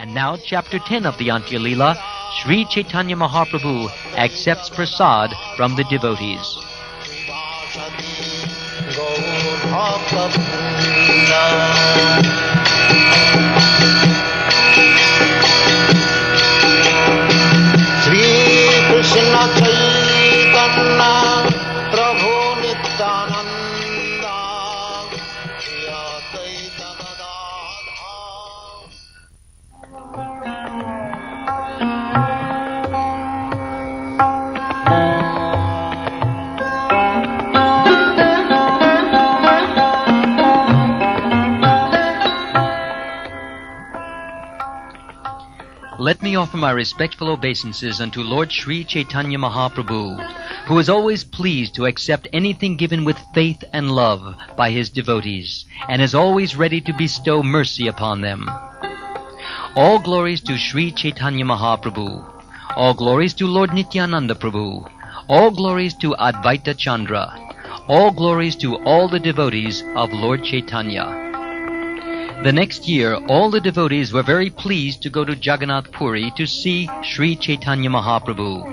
And now, Chapter 10 of the Antya Leela, Sri Caitanya Mahaprabhu accepts prasad from the devotees. Sri Krishna Caitanya Prabhu Nityananda Let me offer my respectful obeisances unto Lord Sri Caitanya Mahaprabhu, who is always pleased to accept anything given with faith and love by his devotees, and is always ready to bestow mercy upon them. All glories to Sri Caitanya Mahaprabhu. All glories to Lord Nityananda Prabhu. All glories to Advaita Chandra. All glories to all the devotees of Lord Caitanya. The next year, all the devotees were very pleased to go to Jagannath Puri to see Sri Caitanya Mahaprabhu.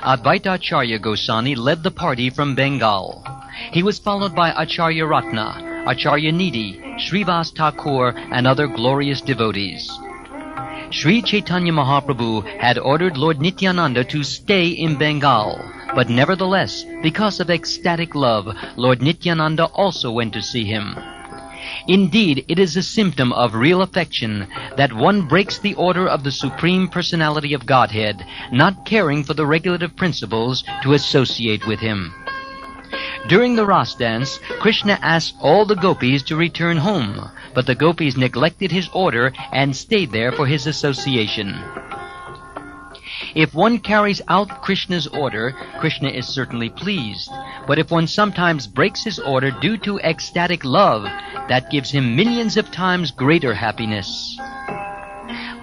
Advaita Acharya Goswami led the party from Bengal. He was followed by Acharya Ratna, Acharya Nidhi, Srivas Thakur, and other glorious devotees. Sri Caitanya Mahaprabhu had ordered Lord Nityananda to stay in Bengal, but nevertheless, because of ecstatic love, Lord Nityananda also went to see him. Indeed, it is a symptom of real affection that one breaks the order of the Supreme Personality of Godhead, not caring for the regulative principles to associate with him. During the Ras dance, Krishna asked all the gopis to return home, but the gopis neglected his order and stayed there for his association. If one carries out Krishna's order, Krishna is certainly pleased. But if one sometimes breaks his order due to ecstatic love, that gives him millions of times greater happiness.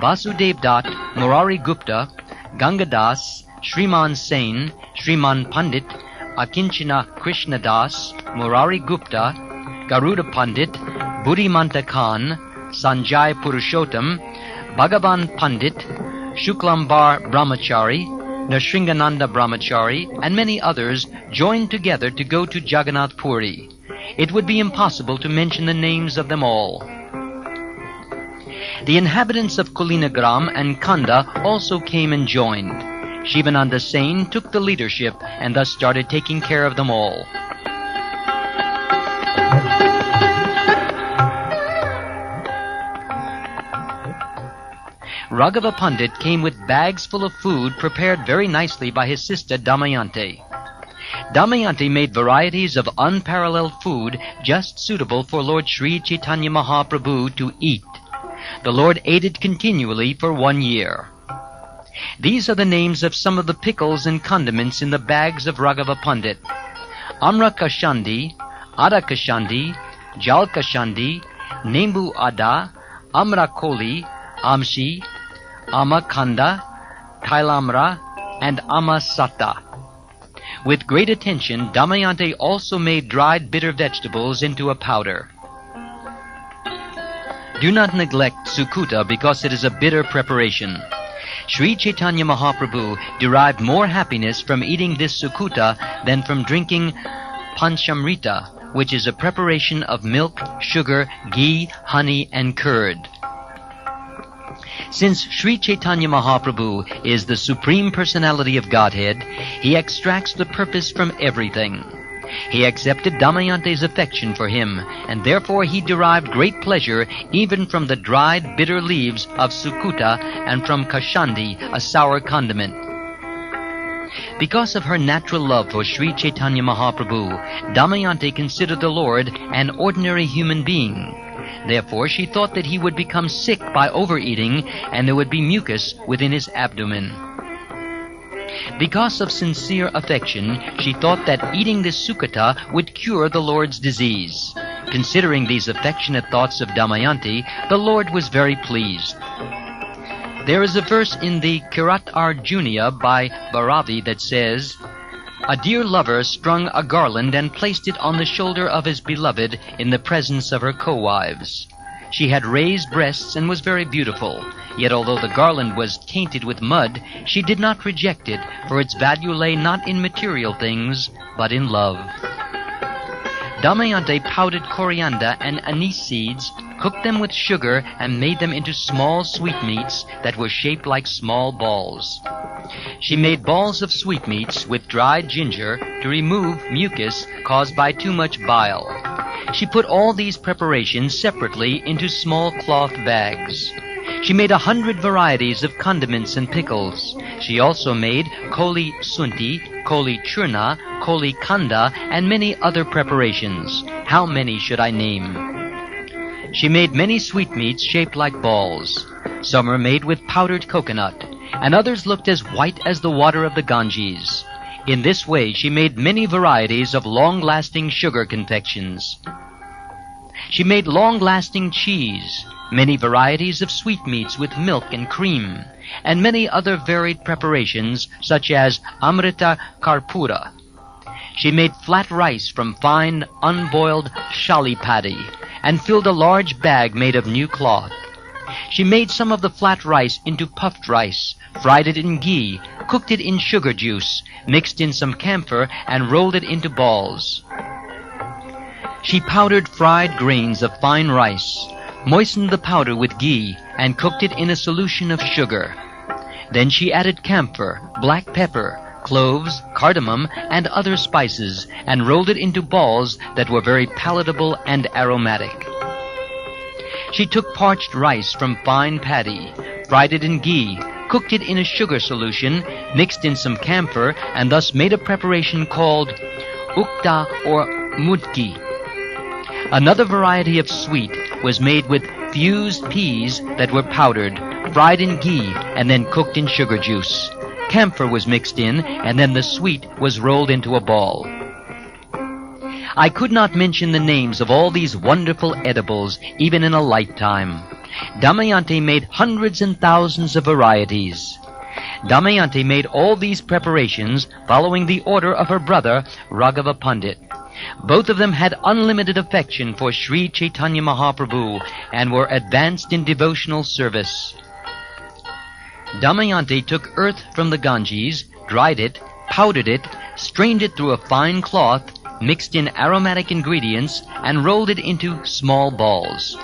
Vasudev Dutt, Murari Gupta, Gangadas, Shriman Sain, Shriman Pandit, Akinchana Krishna Das, Murari Gupta, Garuda Pandit, Buddhimanta Khan, Sanjay Purushottam, Bhagavan Pandit, Shuklambar Brahmachari, Nrsingananda Brahmachari, and many others joined together to go to Jagannath Puri. It would be impossible to mention the names of them all. The inhabitants of Kulinagram and Kanda also came and joined. Shivananda Sain took the leadership and thus started taking care of them all. Raghava Pandit came with bags full of food prepared very nicely by his sister Damayanti. Damayanti made varieties of unparalleled food just suitable for Lord Sri Caitanya Mahaprabhu to eat. The Lord ate it continually for 1 year. These are the names of some of the pickles and condiments in the bags of Raghava Pandit: Amra Kashandi, Ada Kashandi, Jal Kashandi, Nembu Ada, Amra Koli, Amshi, Amakanda, Kailamra, and Amasata. With great attention, Damayanti also made dried bitter vegetables into a powder. Do not neglect Sukuta because it is a bitter preparation. Sri Caitanya Mahaprabhu derived more happiness from eating this Sukuta than from drinking Panchamrita, which is a preparation of milk, sugar, ghee, honey, and curd. Since Sri Caitanya Mahaprabhu is the Supreme Personality of Godhead, he extracts the purpose from everything. He accepted Damayanti's affection for him, and therefore he derived great pleasure even from the dried bitter leaves of Sukuta and from Kashandi, a sour condiment. Because of her natural love for Sri Caitanya Mahaprabhu, Damayanti considered the Lord an ordinary human being. Therefore, she thought that he would become sick by overeating and there would be mucus within his abdomen. Because of sincere affection, she thought that eating this sukata would cure the Lord's disease. Considering these affectionate thoughts of Damayanti, the Lord was very pleased. There is a verse in the Kirat Arjunia by Bharavi that says, "A dear lover strung a garland and placed it on the shoulder of his beloved in the presence of her co-wives. She had raised breasts and was very beautiful. Yet although the garland was tainted with mud, she did not reject it, for its value lay not in material things, but in love. Damayanti powdered coriander and anise seeds, cooked them with sugar, and made them into small sweetmeats that were shaped like small balls. She made balls of sweetmeats with dried ginger to remove mucus caused by too much bile. She put all these preparations separately into small cloth bags. She made 100 varieties of condiments and pickles. She also made koli sunti, koli churna, koli kanda, and many other preparations. How many should I name? She made many sweetmeats shaped like balls. Some were made with powdered coconut, and others looked as white as the water of the Ganges. In this way she made many varieties of long-lasting sugar confections. She made long-lasting cheese, many varieties of sweetmeats with milk and cream, and many other varied preparations such as amrita karpura. She made flat rice from fine, unboiled shali paddy, and filled a large bag made of new cloth. She made some of the flat rice into puffed rice, fried it in ghee, cooked it in sugar juice, mixed in some camphor, and rolled it into balls. She powdered fried grains of fine rice, moistened the powder with ghee, and cooked it in a solution of sugar. Then she added camphor, black pepper, cloves, cardamom, and other spices, and rolled it into balls that were very palatable and aromatic. She took parched rice from fine paddy, fried it in ghee, cooked it in a sugar solution, mixed in some camphor, and thus made a preparation called ukta or mudki. Another variety of sweet was made with fused peas that were powdered, fried in ghee, and then cooked in sugar juice. Camphor was mixed in, and then the sweet was rolled into a ball. I could not mention the names of all these wonderful edibles, even in a lifetime. Damayanti made hundreds and thousands of varieties. Damayanti made all these preparations following the order of her brother, Raghava Pandit. Both of them had unlimited affection for Sri Caitanya Mahaprabhu and were advanced in devotional service. Damayanti took earth from the Ganges, dried it, powdered it, strained it through a fine cloth, mixed in aromatic ingredients, and rolled it into small balls.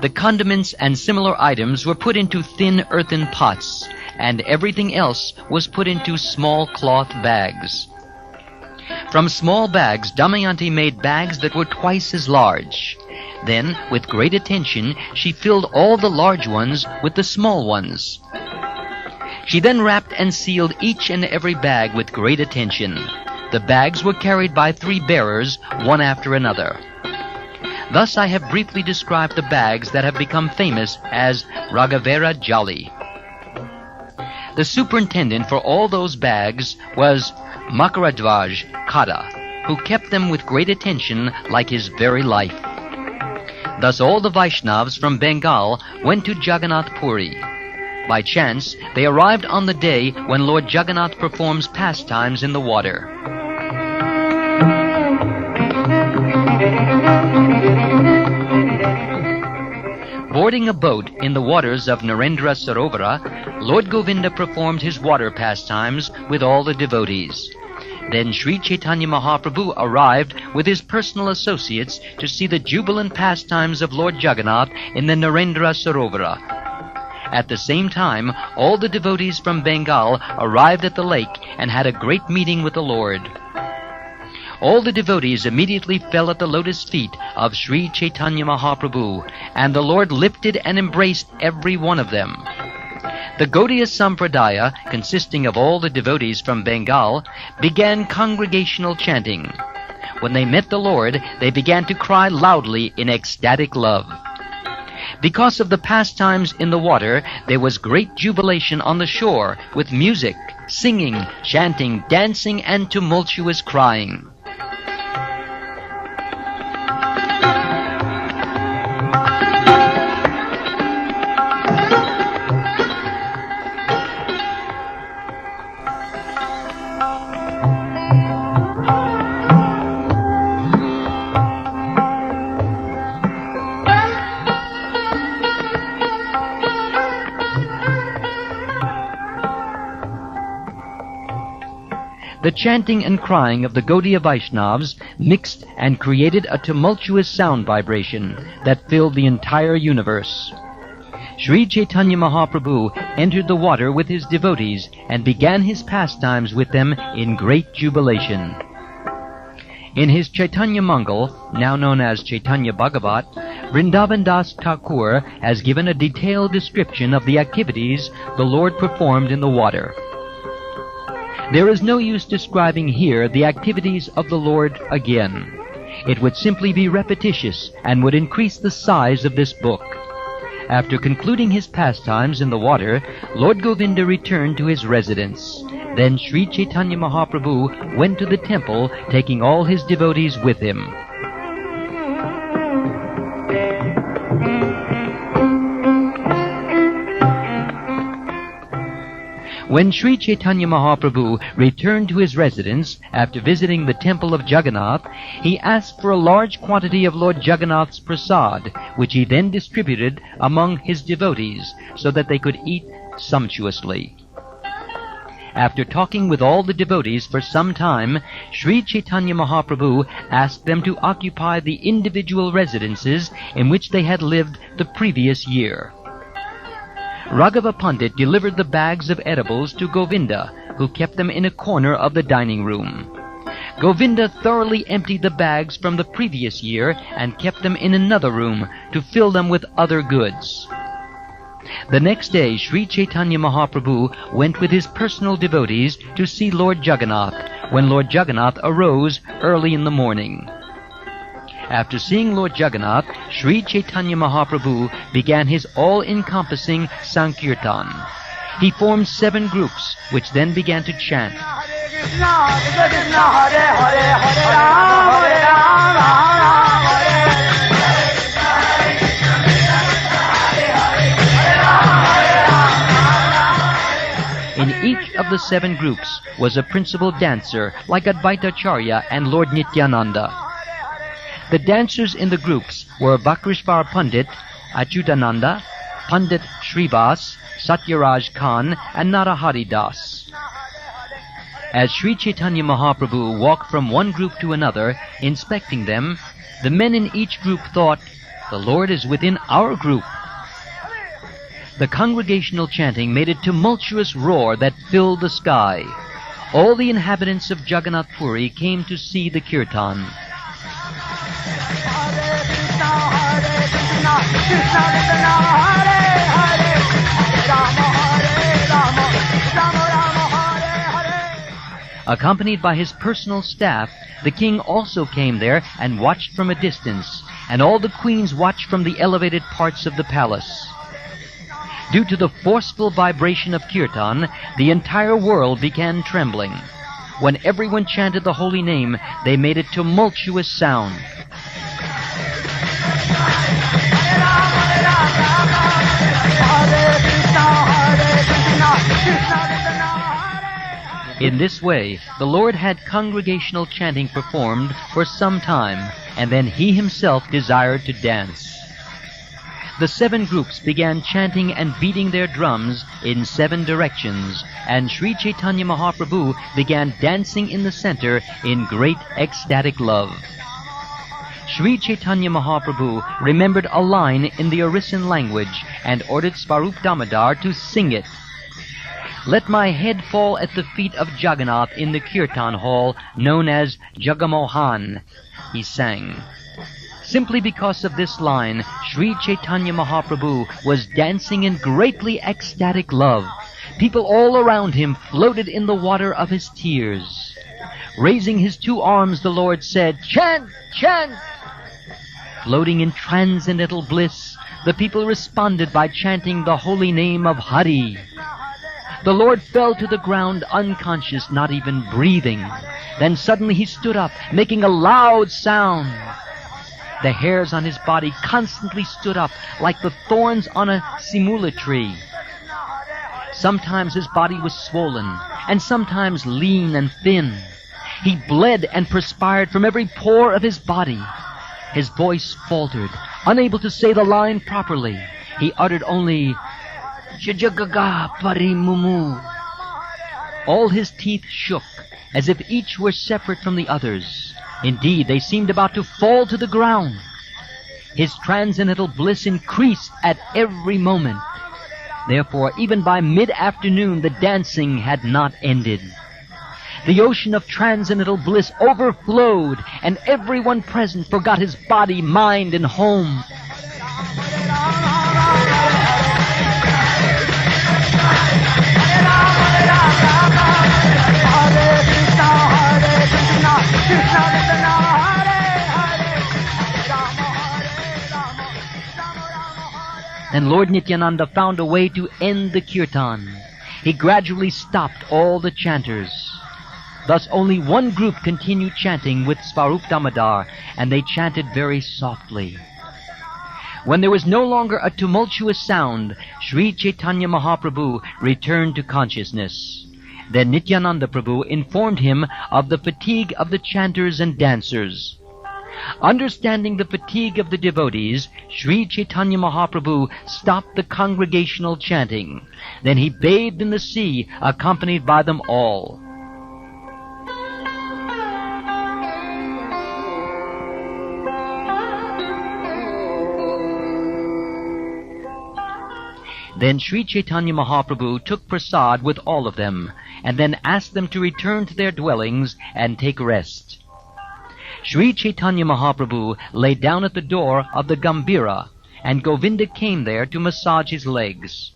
The condiments and similar items were put into thin earthen pots, and everything else was put into small cloth bags. From small bags, Damayanti made bags that were twice as large. Then, with great attention, she filled all the large ones with the small ones. She then wrapped and sealed each and every bag with great attention. The bags were carried by 3 bearers, one after another. Thus I have briefly described the bags that have become famous as Raghavera Jali. The superintendent for all those bags was Makaradvaj Kada, who kept them with great attention like his very life. Thus all the Vaishnavas from Bengal went to Jagannath Puri. By chance, they arrived on the day when Lord Jagannath performs pastimes in the water. Boarding a boat in the waters of Narendra Sarovara, Lord Govinda performed his water pastimes with all the devotees. Then Sri Caitanya Mahaprabhu arrived with his personal associates to see the jubilant pastimes of Lord Jagannath in the Narendra Sarovara. At the same time, all the devotees from Bengal arrived at the lake and had a great meeting with the Lord. All the devotees immediately fell at the lotus feet of Sri Caitanya Mahaprabhu, and the Lord lifted and embraced every one of them. The Gaudiya Sampradaya, consisting of all the devotees from Bengal, began congregational chanting. When they met the Lord, they began to cry loudly in ecstatic love. Because of the pastimes in the water, there was great jubilation on the shore, with music, singing, chanting, dancing, and tumultuous crying. The chanting and crying of the Gaudiya Vaishnavas mixed and created a tumultuous sound vibration that filled the entire universe. Sri Caitanya Mahaprabhu entered the water with his devotees and began his pastimes with them in great jubilation. In his Chaitanya Mangal, now known as Chaitanya Bhagavat, Vrindavan Das Thakur has given a detailed description of the activities the Lord performed in the water. There is no use describing here the activities of the Lord again. It would simply be repetitious and would increase the size of this book. After concluding his pastimes in the water, Lord Govinda returned to his residence. Then Sri Caitanya Mahaprabhu went to the temple, taking all his devotees with him. When Sri Caitanya Mahaprabhu returned to his residence after visiting the temple of Jagannath, he asked for a large quantity of Lord Jagannath's prasad, which he then distributed among his devotees so that they could eat sumptuously. After talking with all the devotees for some time, Sri Caitanya Mahaprabhu asked them to occupy the individual residences in which they had lived the previous year. Raghava Pandit delivered the bags of edibles to Govinda, who kept them in a corner of the dining room. Govinda thoroughly emptied the bags from the previous year and kept them in another room to fill them with other goods. The next day, Sri Caitanya Mahaprabhu went with his personal devotees to see Lord Jagannath, when Lord Jagannath arose early in the morning. After seeing Lord Jagannath, Sri Caitanya Mahaprabhu began his all-encompassing Sankirtan. He formed 7 groups, which then began to chant. In each of the 7 groups was a principal dancer, like Advaitacharya and Lord Nityananda. The dancers in the groups were Vakrishvar Pandit, Achyutananda, Pandit Shrivas, Satyaraj Khan, and Narahari Das. As Sri Caitanya Mahaprabhu walked from one group to another, inspecting them, the men in each group thought, "The Lord is within our group." The congregational chanting made a tumultuous roar that filled the sky. All the inhabitants of Jagannath Puri came to see the kirtan. Accompanied by his personal staff, the king also came there and watched from a distance, and all the queens watched from the elevated parts of the palace. Due to the forceful vibration of kirtan, the entire world began trembling. When everyone chanted the holy name, they made a tumultuous sound. In this way, the Lord had congregational chanting performed for some time, and then he himself desired to dance. The 7 groups began chanting and beating their drums in 7 directions, and Sri Caitanya Mahaprabhu began dancing in the center in great ecstatic love. Sri Caitanya Mahaprabhu remembered a line in the Orisan language and ordered Svarup Damodar to sing it. "Let my head fall at the feet of Jagannath in the Kirtan hall known as Jagamohan," he sang. Simply because of this line, Sri Caitanya Mahaprabhu was dancing in greatly ecstatic love. People all around him floated in the water of his tears. Raising his 2 arms, the Lord said, "Chant! Chant!" Floating in transcendental bliss, the people responded by chanting the holy name of Hari. The Lord fell to the ground unconscious, not even breathing. Then suddenly he stood up, making a loud sound. The hairs on his body constantly stood up like the thorns on a simula tree. Sometimes his body was swollen, and sometimes lean and thin. He bled and perspired from every pore of his body. His voice faltered, unable to say the line properly. He uttered only, "Shajagaga Parimumu." All his teeth shook, as if each were separate from the others. Indeed, they seemed about to fall to the ground. His transcendental bliss increased at every moment. Therefore, even by mid-afternoon, the dancing had not ended. The ocean of transcendental bliss overflowed, and everyone present forgot his body, mind, and home. And Lord Nityananda found a way to end the kirtan. He gradually stopped all the chanters. Thus only one group continued chanting with Svarup Damodar, and they chanted very softly. When there was no longer a tumultuous sound, Sri Caitanya Mahaprabhu returned to consciousness. Then Nityananda Prabhu informed him of the fatigue of the chanters and dancers. Understanding the fatigue of the devotees, Sri Caitanya Mahaprabhu stopped the congregational chanting. Then he bathed in the sea, accompanied by them all. Then Sri Caitanya Mahaprabhu took prasad with all of them, and then asked them to return to their dwellings and take rest. Sri Caitanya Mahaprabhu lay down at the door of the Gambhira, and Govinda came there to massage his legs.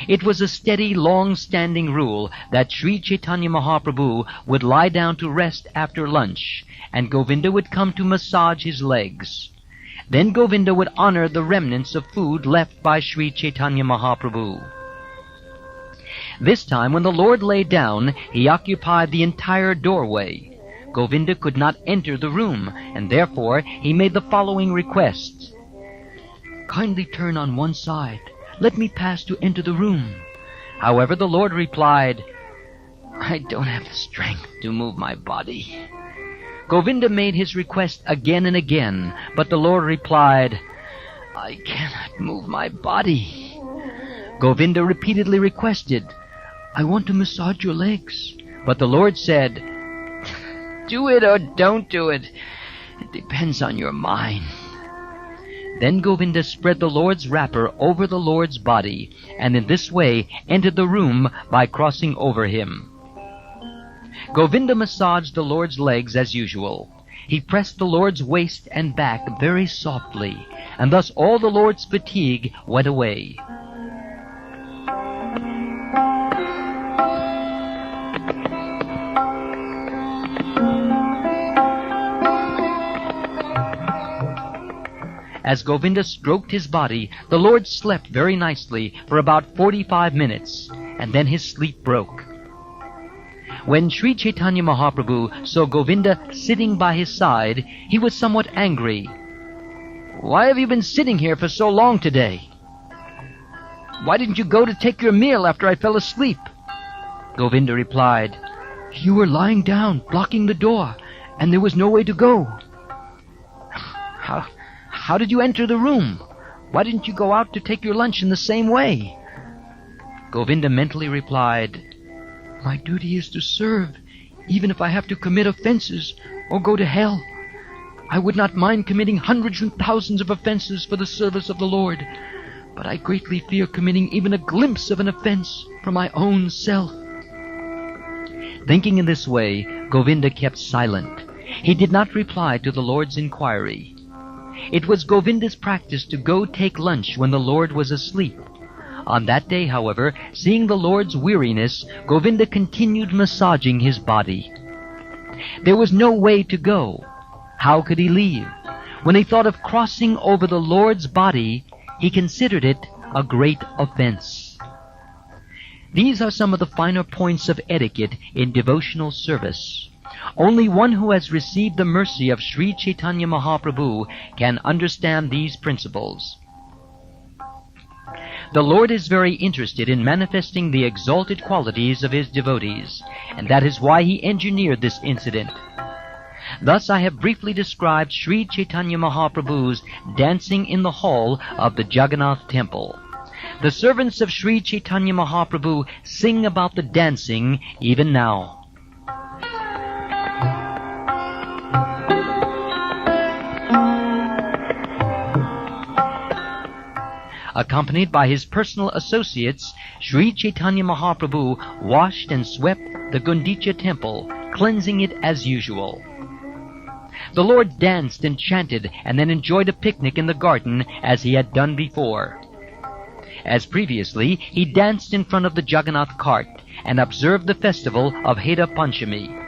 It was a steady, long-standing rule that Sri Caitanya Mahaprabhu would lie down to rest after lunch, and Govinda would come to massage his legs. Then Govinda would honor the remnants of food left by Sri Caitanya Mahaprabhu. This time, when the Lord lay down, he occupied the entire doorway. Govinda could not enter the room, and therefore he made the following request. "Kindly turn on one side. Let me pass to enter the room." However, the Lord replied, "I don't have the strength to move my body." Govinda made his request again and again, but the Lord replied, "I cannot move my body." Govinda repeatedly requested, "I want to massage your legs." But the Lord said, "Do it or don't do it. It depends on your mind." Then Govinda spread the Lord's wrapper over the Lord's body, and in this way entered the room by crossing over him. Govinda massaged the Lord's legs as usual. He pressed the Lord's waist and back very softly, and thus all the Lord's fatigue went away. As Govinda stroked his body, the Lord slept very nicely for about 45 minutes, and then his sleep broke. When Sri Caitanya Mahaprabhu saw Govinda sitting by his side, he was somewhat angry. "Why have you been sitting here for so long today? Why didn't you go to take your meal after I fell asleep?" Govinda replied, "You were lying down, blocking the door, and there was no way to go." How did you enter the room? Why didn't you go out to take your lunch in the same way?" Govinda mentally replied, "My duty is to serve, even if I have to commit offenses or go to hell. I would not mind committing hundreds and thousands of offenses for the service of the Lord, but I greatly fear committing even a glimpse of an offense for my own self." Thinking in this way, Govinda kept silent. He did not reply to the Lord's inquiry. It was Govinda's practice to go take lunch when the Lord was asleep. On that day, however, seeing the Lord's weariness, Govinda continued massaging his body. There was no way to go. How could he leave? When he thought of crossing over the Lord's body, he considered it a great offense. These are some of the finer points of etiquette in devotional service. Only one who has received the mercy of Sri Caitanya Mahaprabhu can understand these principles. The Lord is very interested in manifesting the exalted qualities of His devotees, and that is why He engineered this incident. Thus I have briefly described Sri Caitanya Mahaprabhu's dancing in the hall of the Jagannath temple. The servants of Sri Caitanya Mahaprabhu sing about the dancing even now. accompanied by his personal associates, Sri Caitanya Mahaprabhu washed and swept the Gundicha temple, cleansing it as usual. The Lord danced and chanted and then enjoyed a picnic in the garden as he had done before. As previously, he danced in front of the Jagannath cart and observed the festival of Heda Panchami.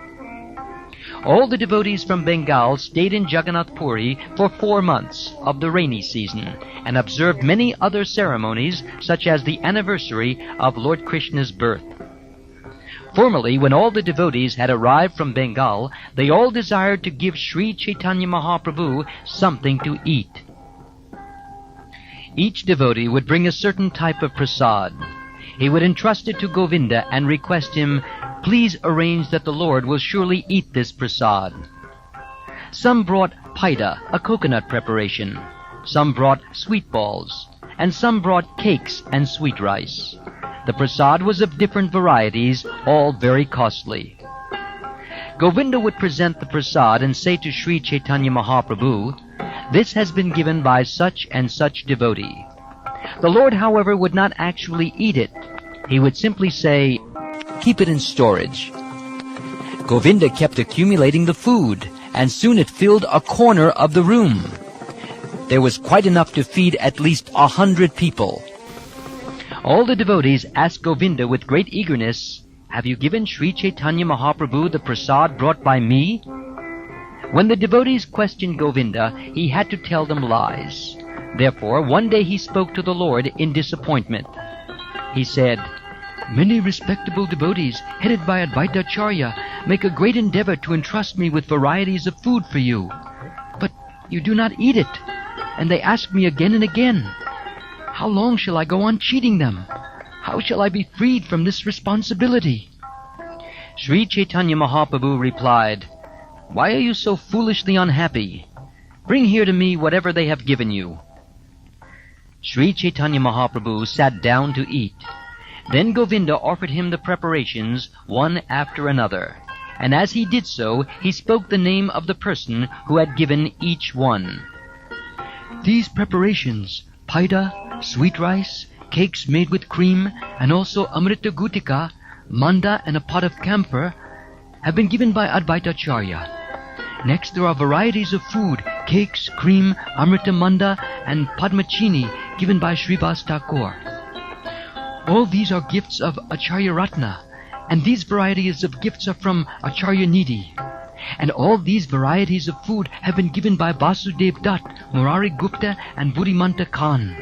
All the devotees from Bengal stayed in Jagannath Puri for 4 months of the rainy season and observed many other ceremonies such as the anniversary of Lord Krishna's birth. Formerly, when all the devotees had arrived from Bengal, they all desired to give Sri Caitanya Mahaprabhu something to eat. Each devotee would bring a certain type of prasad. He would entrust it to Govinda and request him, "Please arrange that the Lord will surely eat this prasad." Some brought paida, a coconut preparation. Some brought sweet balls, and some brought cakes and sweet rice. The prasad was of different varieties, all very costly. Govinda would present the prasad and say to Sri Caitanya Mahaprabhu, "This has been given by such and such devotee." The Lord, however, would not actually eat it. He would simply say, "Keep it in storage." Govinda kept accumulating the food, and soon it filled a corner of the room. There was quite enough to feed at least 100 people. All the devotees asked Govinda with great eagerness, "Have you given Sri Caitanya Mahaprabhu the prasad brought by me?" When the devotees questioned Govinda, he had to tell them lies. Therefore, one day he spoke to the Lord in disappointment. He said, "Many respectable devotees, headed by Advaita Acharya, make a great endeavor to entrust me with varieties of food for you. But you do not eat it, and they ask me again and again. How long shall I go on cheating them? How shall I be freed from this responsibility?" Sri Caitanya Mahaprabhu replied, "Why are you so foolishly unhappy? Bring here to me whatever they have given you." Sri Caitanya Mahaprabhu sat down to eat. Then Govinda offered him the preparations one after another, and as he did so, he spoke the name of the person who had given each one. "These preparations, paida, sweet rice, cakes made with cream, and also amrita gutika, manda, and a pot of camphor, have been given by Advaita Acharya. Next there are varieties of food, cakes, cream, amrita manda, and padmachini, given by Srivas Thakur. All these are gifts of Acharya Ratna, and these varieties of gifts are from Acharya Nidhi. And all these varieties of food have been given by Vasudev Dutt, Murari Gupta, and Buddhimanta Khan.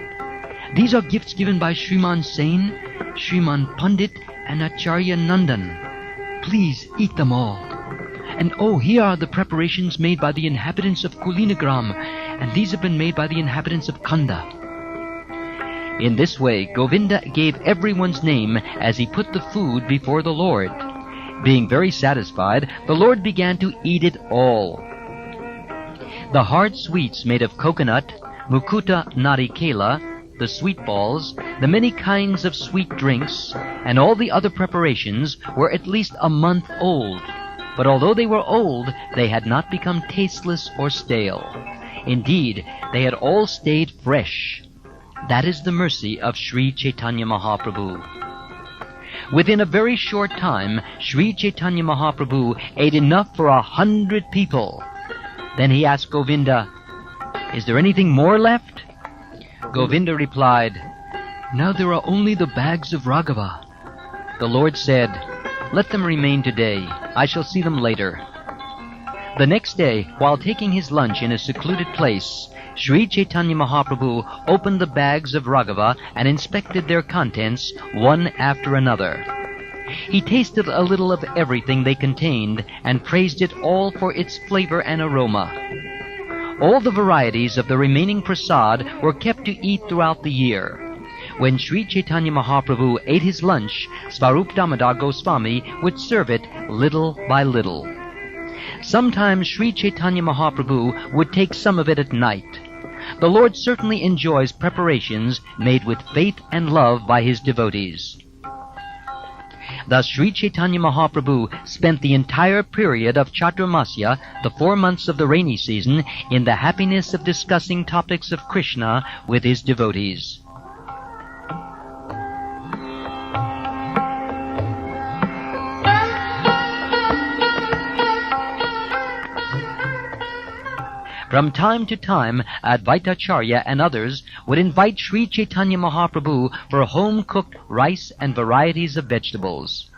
These are gifts given by Shriman Sain, Shriman Pandit, and Acharya Nandan. Please eat them all. And oh, here are the preparations made by the inhabitants of Kulinagram, and these have been made by the inhabitants of Kanda." In this way, Govinda gave everyone's name as he put the food before the Lord. Being very satisfied, the Lord began to eat it all. The hard sweets made of coconut, mukuta narikela, the sweet balls, the many kinds of sweet drinks, and all the other preparations were at least a month old. But although they were old, they had not become tasteless or stale. Indeed, they had all stayed fresh. That is the mercy of Sri Caitanya Mahaprabhu. Within a very short time, Sri Caitanya Mahaprabhu ate enough for 100 people. Then he asked Govinda, "Is there anything more left?" Govinda replied, "Now there are only the bags of Raghava." The Lord said, "Let them remain today. I shall see them later." The next day, while taking his lunch in a secluded place, Sri Caitanya Mahaprabhu opened the bags of Raghava and inspected their contents one after another. He tasted a little of everything they contained and praised it all for its flavor and aroma. All the varieties of the remaining prasad were kept to eat throughout the year. When Sri Caitanya Mahaprabhu ate his lunch, Svarup Damodar Goswami would serve it little by little. Sometimes Sri Caitanya Mahaprabhu would take some of it at night. The Lord certainly enjoys preparations made with faith and love by his devotees. Thus Sri Caitanya Mahaprabhu spent the entire period of Chaturmasya, the 4 months of the rainy season, in the happiness of discussing topics of Krishna with his devotees. From time to time, Advaitacharya and others would invite Sri Caitanya Mahaprabhu for home-cooked rice and varieties of vegetables.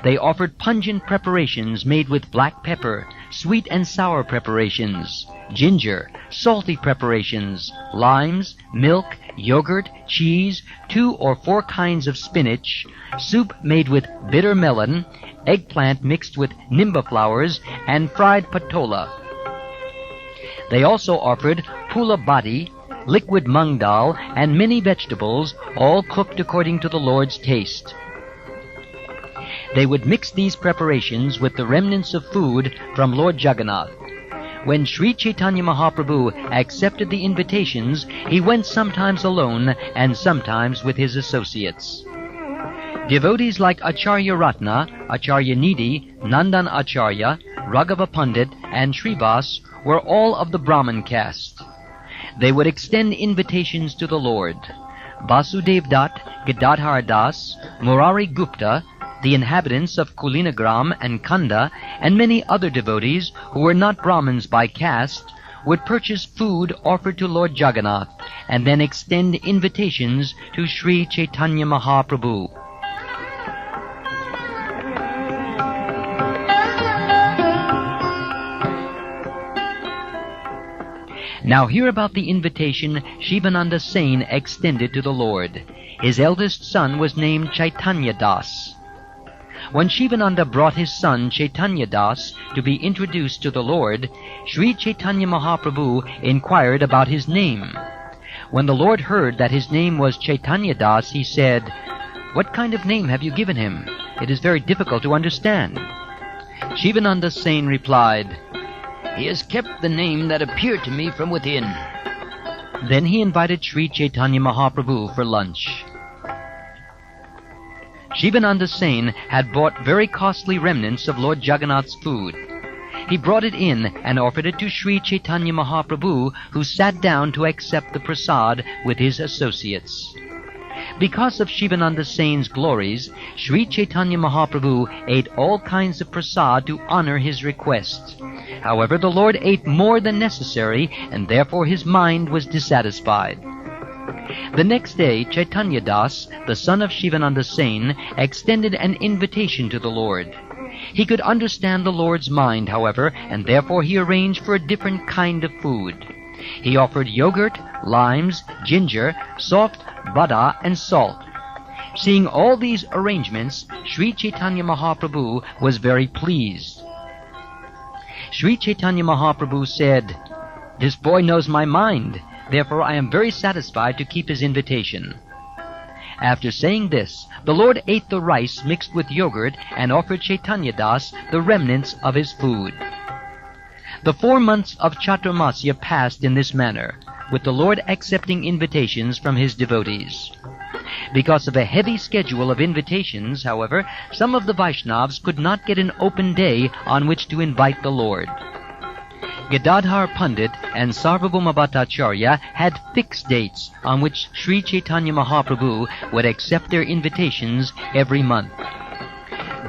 They offered pungent preparations made with black pepper, sweet and sour preparations, ginger, salty preparations, limes, milk, yogurt, cheese, 2 or 4 kinds of spinach, soup made with bitter melon, eggplant mixed with nimba flowers, and fried patola. They also offered pula bhati, liquid mung dal, and many vegetables, all cooked according to the Lord's taste. They would mix these preparations with the remnants of food from Lord Jagannath. When Sri Caitanya Mahaprabhu accepted the invitations, he went sometimes alone and sometimes with his associates. Devotees like Acharya Ratna, Acharya Nidhi, Nandan Acharya, Raghava Pandit, and Srivas were all of the Brahmin caste. They would extend invitations to the Lord. Vasudev Dutt, Gadadhar Das, Murari Gupta, the inhabitants of Kulinagram and Kanda, and many other devotees who were not Brahmins by caste, would purchase food offered to Lord Jagannath, and then extend invitations to Sri Caitanya Mahaprabhu. Now hear about the invitation Shivananda Sain extended to the Lord. His eldest son was named Chaitanya Das. When Shivananda brought his son Chaitanya Das to be introduced to the Lord, Sri Caitanya Mahaprabhu inquired about his name. When the Lord heard that his name was Chaitanya Das, he said, "What kind of name have you given him? It is very difficult to understand." Shivananda Sain replied, "He has kept the name that appeared to me from within." Then he invited Sri Chaitanya Mahaprabhu for lunch. Shivananda Sain had bought very costly remnants of Lord Jagannath's food. He brought it in and offered it to Sri Chaitanya Mahaprabhu, who sat down to accept the prasad with his associates. Because of Shivananda Sain's glories, Sri Chaitanya Mahaprabhu ate all kinds of prasad to honor his request. However, the Lord ate more than necessary, and therefore his mind was dissatisfied. The next day, Chaitanya Das, the son of Shivananda Sain, extended an invitation to the Lord. He could understand the Lord's mind, however, and therefore he arranged for a different kind of food. He offered yogurt, limes, ginger, soft vada, and salt. Seeing all these arrangements, Sri Chaitanya Mahaprabhu was very pleased. Sri Chaitanya Mahaprabhu said, "This boy knows my mind. Therefore I am very satisfied to keep his invitation." After saying this, the Lord ate the rice mixed with yogurt and offered Chaitanya Das the remnants of his food. The 4 months of Chaturmasya passed in this manner, with the Lord accepting invitations from his devotees. Because of a heavy schedule of invitations, however, some of the Vaishnavas could not get an open day on which to invite the Lord. Gadadhar Pandit and Sarvabhauma Bhattacharya had fixed dates on which Sri Chaitanya Mahaprabhu would accept their invitations every month.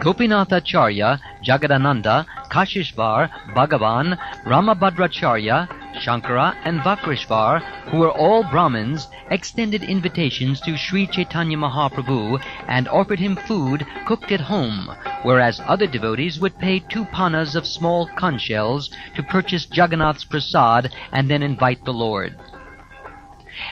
Gopinathacharya, Jagadananda, Kashishvar, Bhagavan, Ramabhadracharya, Shankara, and Vakrishvar, who were all Brahmins, extended invitations to Sri Chaitanya Mahaprabhu and offered him food cooked at home, whereas other devotees would pay 2 panas of small conch shells to purchase Jagannath's prasad and then invite the Lord.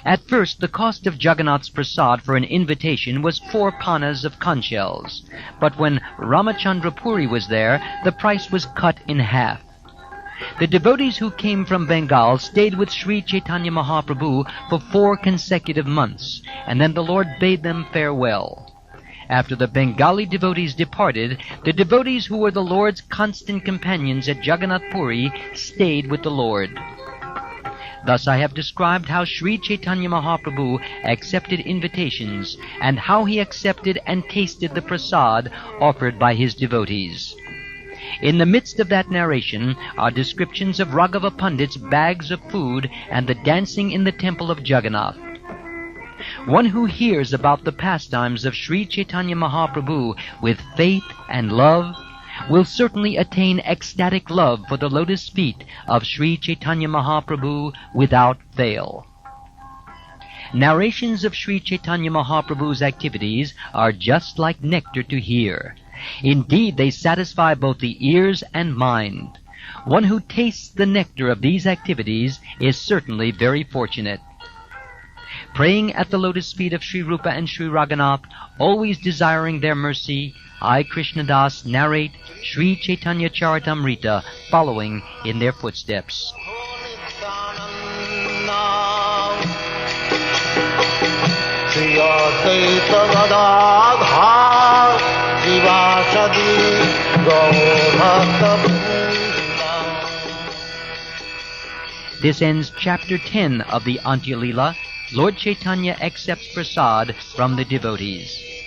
At first, the cost of Jagannath's prasad for an invitation was 4 panas of conch shells, but when Ramachandra Puri was there, the price was cut in half. The devotees who came from Bengal stayed with Sri Chaitanya Mahaprabhu for 4 consecutive months, and then the Lord bade them farewell. After the Bengali devotees departed, the devotees who were the Lord's constant companions at Jagannath Puri stayed with the Lord. Thus I have described how Sri Chaitanya Mahaprabhu accepted invitations, and how he accepted and tasted the prasad offered by his devotees. In the midst of that narration are descriptions of Raghava Pandit's bags of food and the dancing in the temple of Jagannath. One who hears about the pastimes of Sri Chaitanya Mahaprabhu with faith and love will certainly attain ecstatic love for the lotus feet of Sri Caitanya Mahaprabhu without fail. Narrations of Sri Caitanya Mahaprabhu's activities are just like nectar to hear. Indeed, they satisfy both the ears and mind. One who tastes the nectar of these activities is certainly very fortunate. Praying at the lotus feet of Sri Rupa and Sri Raghunath, always desiring their mercy, I, Krishna Das, narrate Sri Caitanya Caritamrta, following in their footsteps. This ends Chapter 10 of the Antya Leela. Lord Chaitanya accepts prasad from the devotees.